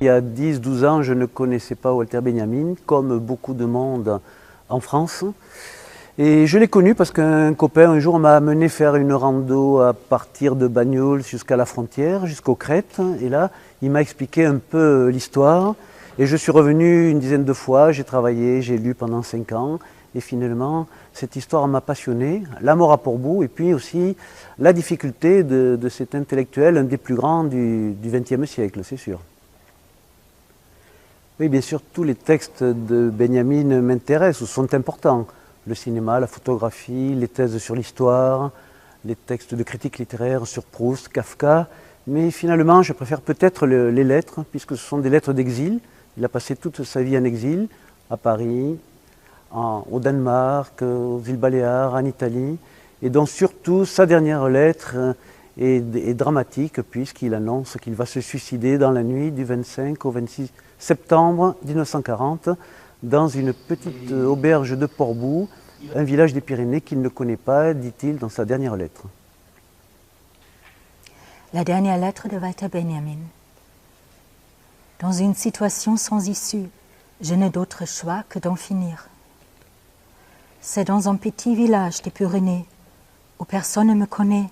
Il y a 10-12 ans, je ne connaissais pas Walter Benjamin, comme beaucoup de monde en France. Et je l'ai connu parce qu'un copain un jour m'a amené faire une rando à partir de Bagnols jusqu'à la frontière, jusqu'aux Crêtes. Et là, il m'a expliqué un peu l'histoire. Et je suis revenu une dizaine de fois, j'ai travaillé, j'ai lu pendant 5 ans. Et finalement, cette histoire m'a passionné, la mort à Portbou, et puis aussi la difficulté de cet intellectuel, un des plus grands du XXe siècle, c'est sûr. Oui, bien sûr, tous les textes de Benjamin m'intéressent ou sont importants. Le cinéma, la photographie, les thèses sur l'histoire, les textes de critique littéraire sur Proust, Kafka. Mais finalement, je préfère peut-être les lettres, puisque ce sont des lettres d'exil. Il a passé toute sa vie en exil, à Paris, au Danemark, aux îles Baléares, en Italie. Et donc surtout, sa dernière lettre est dramatique, puisqu'il annonce qu'il va se suicider dans la nuit du 25 au 26 septembre 1940, dans une petite auberge de Portbou, un village des Pyrénées qu'il ne connaît pas, dit-il dans sa dernière lettre. La dernière lettre de Walter Benjamin. Dans une situation sans issue, je n'ai d'autre choix que d'en finir. C'est dans un petit village des Pyrénées, où personne ne me connaît,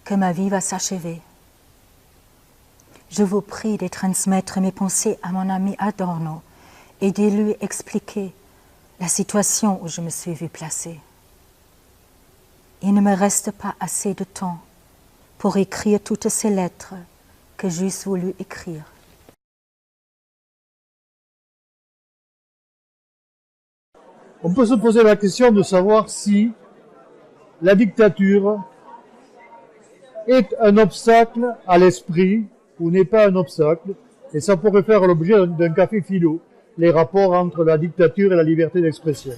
que ma vie va s'achever. Je vous prie de transmettre mes pensées à mon ami Adorno et de lui expliquer la situation où je me suis vue placée. Il ne me reste pas assez de temps pour écrire toutes ces lettres que j'eusse voulu écrire. On peut se poser la question de savoir si la dictature est un obstacle à l'esprit ou n'est pas un obstacle, et ça pourrait faire l'objet d'un café philo, les rapports entre la dictature et la liberté d'expression.